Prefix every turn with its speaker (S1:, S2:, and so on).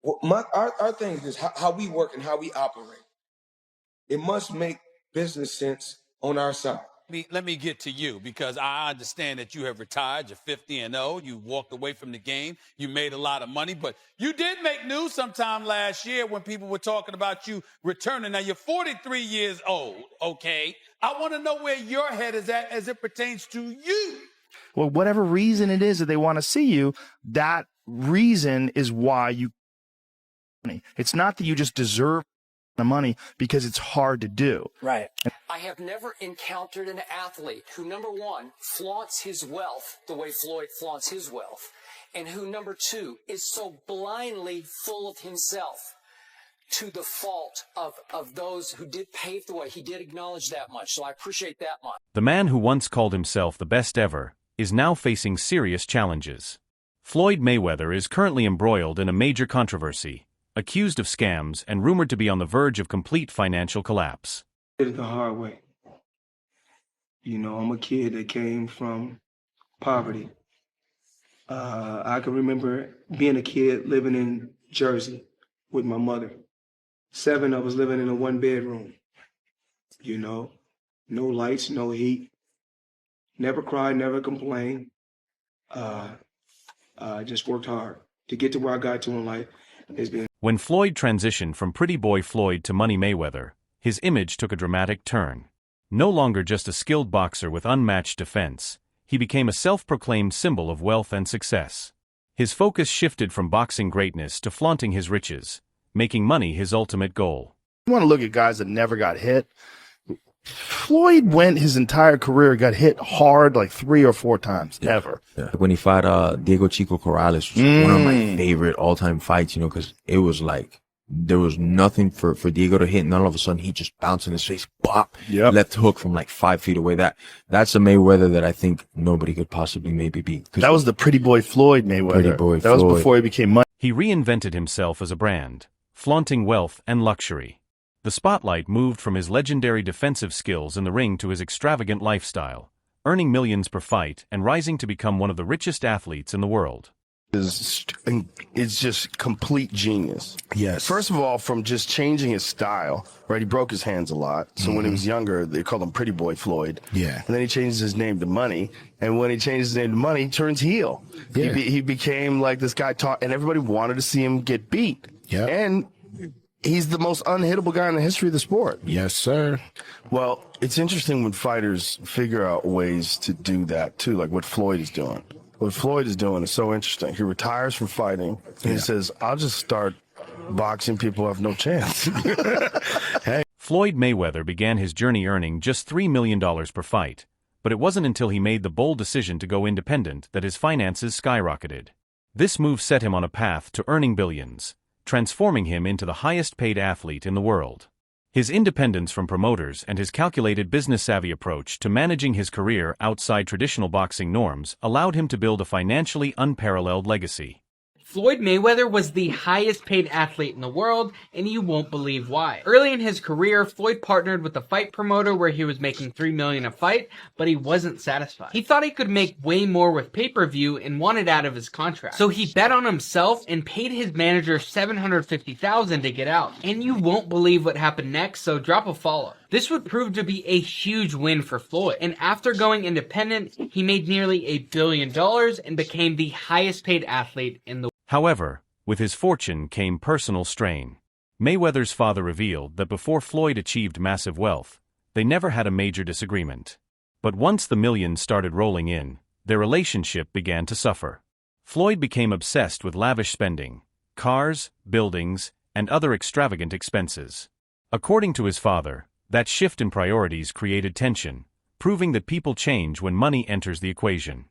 S1: Well, our thing is how we work and how we operate. It must make business sense on our side.
S2: Let me get to you, because I understand that you have retired. You're 50-0. You walked away from the game. You made a lot of money, but you did make news sometime last year when people were talking about you returning. Now, you're 43 years old, okay? I want to know where your head is at as it pertains to you.
S3: Well, whatever reason it is that they want to see you, that reason is why you. It's not that you just deserve the money, because it's hard to do.
S4: Right. I have never encountered an athlete who, number one, flaunts his wealth the way Floyd flaunts his wealth, and who, number two, is so blindly full of himself to the fault of those who did pave the way. He did acknowledge that much, so I appreciate that much.
S5: The man who once called himself the best ever is now facing serious challenges. Floyd Mayweather is currently embroiled in a major controversy, accused of scams and rumored to be on the verge of complete financial collapse.
S1: Did it the hard way. You know, I'm a kid that came from poverty. I can remember being a kid living in Jersey with my mother. 7 of us living in a 1-bedroom. You know, no lights, no heat. Never cried, never complained. Just worked hard to get to where I got to in life.
S5: When Floyd transitioned from Pretty Boy Floyd to Money Mayweather, his image took a dramatic turn. No longer just a skilled boxer with unmatched defense, he became a self-proclaimed symbol of wealth and success. His focus shifted from boxing greatness to flaunting his riches, making money his ultimate goal.
S3: You want to look at guys that never got hit. Floyd went his entire career, got hit hard like 3 or 4 times, ever.
S6: Yeah. When he fought Diego Chico Corrales, which was one of my favorite all-time fights, you know, because it was like there was nothing for Diego to hit, and then all of a sudden he just bounced in his face, bop, left hook from like 5 feet away. That's a Mayweather that I think nobody could possibly maybe beat.
S3: That was the Pretty Boy Floyd Mayweather.
S6: Pretty Boy
S3: that
S6: Floyd.
S3: was before he became money.
S5: He reinvented himself as a brand, flaunting wealth and luxury. The spotlight moved from his legendary defensive skills in the ring to his extravagant lifestyle, earning millions per fight and rising to become one of the richest athletes in the world.
S3: It's just complete genius.
S6: Yes.
S3: First of all, from just changing his style, right? He broke his hands a lot. So when he was younger, they called him Pretty Boy Floyd.
S6: Yeah.
S3: And then he changed his name to Money. And when he changed his name to Money, he turns heel.
S6: Yeah.
S3: He became like this guy and everybody wanted to see him get beat.
S6: Yeah.
S3: And he's the most unhittable guy in the history of the sport.
S6: Yes, sir.
S3: Well, it's interesting when fighters figure out ways to do that too, like what Floyd is doing. What Floyd is doing is so interesting. He retires from fighting and he says, I'll just start boxing people who have no chance. Hey.
S5: Floyd Mayweather began his journey earning just $3 million per fight, but it wasn't until he made the bold decision to go independent that his finances skyrocketed. This move set him on a path to earning billions, transforming him into the highest-paid athlete in the world. His independence from promoters and his calculated business-savvy approach to managing his career outside traditional boxing norms allowed him to build a financially unparalleled legacy.
S7: Floyd Mayweather was the highest paid athlete in the world, and you won't believe why. Early in his career, Floyd partnered with a fight promoter where he was making $3 million a fight, but he wasn't satisfied. He thought he could make way more with pay-per-view and wanted out of his contract. So he bet on himself and paid his manager $750,000 to get out. And you won't believe what happened next, so drop a follow. This would prove to be a huge win for Floyd, and after going independent, he made nearly $1 billion and became the highest paid athlete in the world.
S5: However, with his fortune came personal strain. Mayweather's father revealed that before Floyd achieved massive wealth, they never had a major disagreement. But once the millions started rolling in, their relationship began to suffer. Floyd became obsessed with lavish spending, cars, buildings, and other extravagant expenses. According to his father, that shift in priorities created tension, proving that people change when money enters the equation.